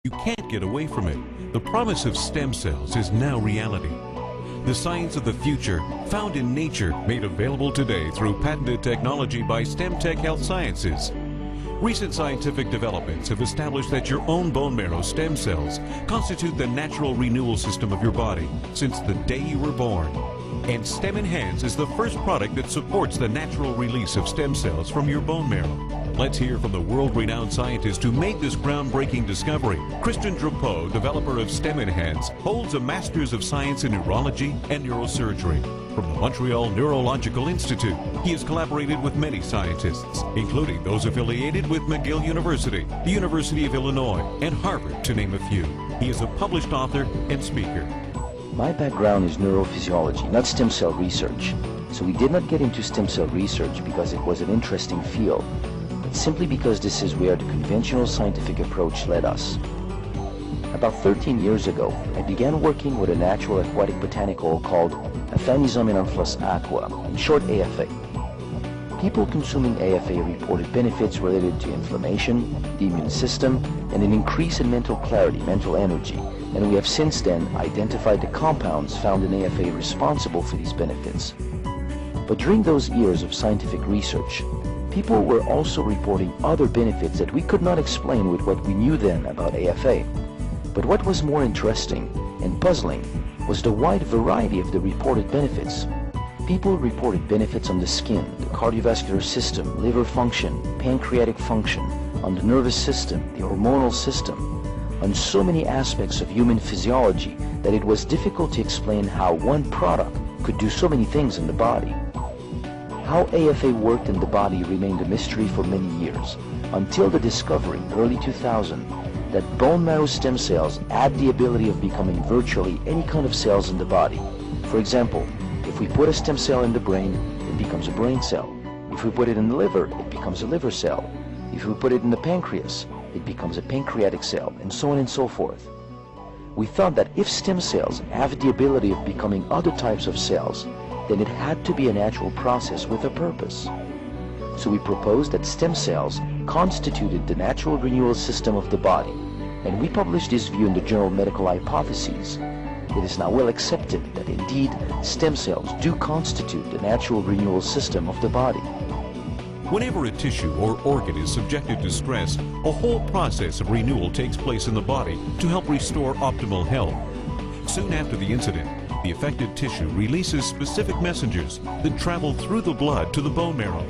You can't get away from it. The promise of stem cells is now reality. The science of the future, found in nature, made available today through patented technology by StemTech Health Sciences. Recent scientific developments have established that your own bone marrow stem cells constitute the natural renewal system of your body since the day you were born. And StemEnhance is the first product that supports the natural release of stem cells from your bone marrow. Let's hear from the world-renowned scientist who made this groundbreaking discovery. Christian Drapeau, developer of StemEnhance, holds a Master's of Science in Neurology and Neurosurgery from the Montreal Neurological Institute. He has collaborated with many scientists, including those affiliated with McGill University, the University of Illinois, and Harvard, to name a few. He is a published author and speaker. My background is neurophysiology, not stem cell research. So we did not get into stem cell research because it was an interesting field, but simply because this is where the conventional scientific approach led us. About 13 years ago, I began working with a natural aquatic botanical called Aphanizomenon amorphous aqua, in short AFA. People consuming AFA reported benefits related to inflammation, the immune system, and an increase in mental clarity, mental energy. And we have since then identified the compounds found in AFA responsible for these benefits. But during those years of scientific research, people were also reporting other benefits that we could not explain with what we knew then about AFA. But what was more interesting and puzzling was the wide variety of the reported benefits. People reported benefits on the skin, the cardiovascular system, liver function, pancreatic function, on the nervous system, the hormonal system, on so many aspects of human physiology that it was difficult to explain how one product could do so many things in the body. How AFA worked in the body remained a mystery for many years, until the discovery, early 2000, that bone marrow stem cells had the ability of becoming virtually any kind of cells in the body. For example, if we put a stem cell in the brain, it becomes a brain cell. If we put it in the liver, it becomes a liver cell. If we put it in the pancreas, it becomes a pancreatic cell, and so on and so forth. We thought that if stem cells have the ability of becoming other types of cells, then it had to be a natural process with a purpose. So we proposed that stem cells constituted the natural renewal system of the body, and we published this view in the journal Medical Hypotheses. It is now well accepted that indeed stem cells do constitute the natural renewal system of the body. Whenever a tissue or organ is subjected to stress, a whole process of renewal takes place in the body to help restore optimal health. Soon after the incident, the affected tissue releases specific messengers that travel through the blood to the bone marrow.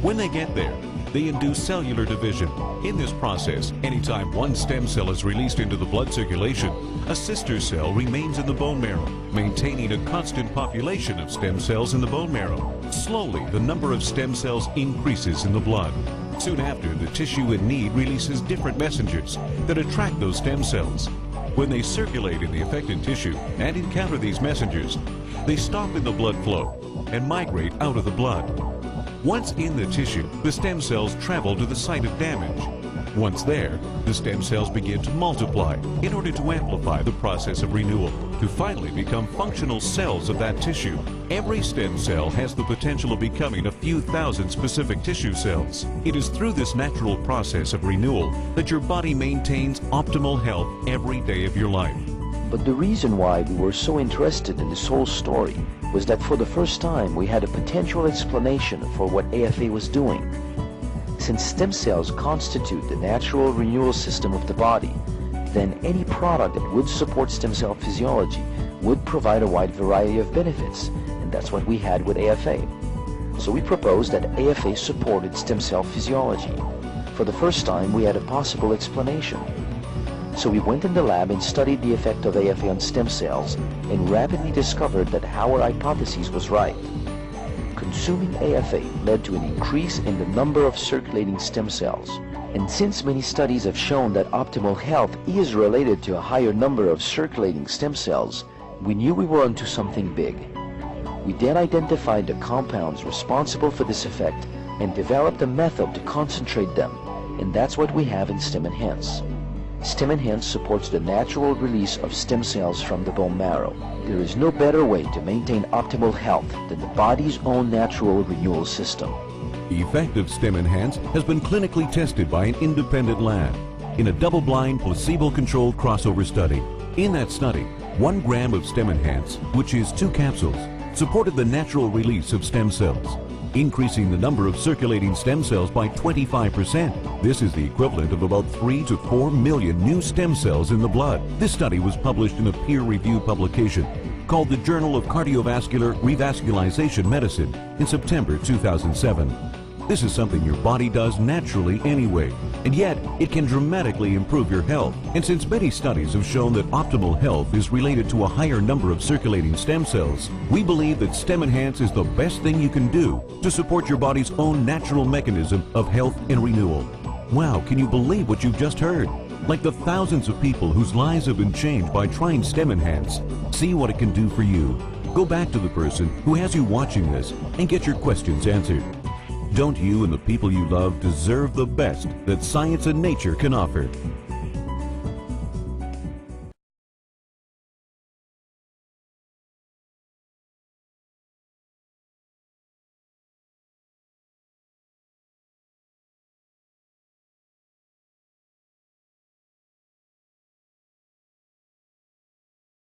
When they get there, they induce cellular division. In this process, anytime one stem cell is released into the blood circulation, a sister cell remains in the bone marrow, maintaining a constant population of stem cells in the bone marrow. Slowly, the number of stem cells increases in the blood. Soon after, the tissue in need releases different messengers that attract those stem cells. When they circulate in the affected tissue and encounter these messengers, they stop in the blood flow and migrate out of the blood. Once in the tissue, the stem cells travel to the site of damage. Once there, the stem cells begin to multiply in order to amplify the process of renewal, to finally become functional cells of that tissue. Every stem cell has the potential of becoming a few thousand specific tissue cells. It is through this natural process of renewal that your body maintains optimal health every day of your life. But the reason why we were so interested in this whole story was that for the first time we had a potential explanation for what AFA was doing. Since stem cells constitute the natural renewal system of the body, then any product that would support stem cell physiology would provide a wide variety of benefits, and that's what we had with AFA. So we proposed that AFA supported stem cell physiology. For the first time, we had a possible explanation. So we went in the lab and studied the effect of AFA on stem cells and rapidly discovered that our hypothesis was right. Consuming AFA led to an increase in the number of circulating stem cells. And since many studies have shown that optimal health is related to a higher number of circulating stem cells, we knew we were onto something big. We then identified the compounds responsible for this effect and developed a method to concentrate them, and that's what we have in StemEnhance. StemEnhance supports the natural release of stem cells from the bone marrow. There is no better way to maintain optimal health than the body's own natural renewal system. The effect of StemEnhance has been clinically tested by an independent lab. in a double-blind, placebo-controlled crossover study. In that study, 1 gram of StemEnhance, which is 2 capsules, supported the natural release of stem cells, increasing the number of circulating stem cells by 25%. This is the equivalent of about 3 to 4 million new stem cells in the blood. This study was published in a peer-reviewed publication called the Journal of Cardiovascular Revascularization Medicine in September 2007. This is something your body does naturally anyway, and yet it can dramatically improve your health. And since many studies have shown that optimal health is related to a higher number of circulating stem cells, we believe that StemEnhance is the best thing you can do to support your body's own natural mechanism of health and renewal. Wow, can you believe what you've just heard? Like the thousands of people whose lives have been changed by trying StemEnhance. See what it can do for you. Go back to the person who has you watching this and get your questions answered. Don't you and the people you love deserve the best that science and nature can offer?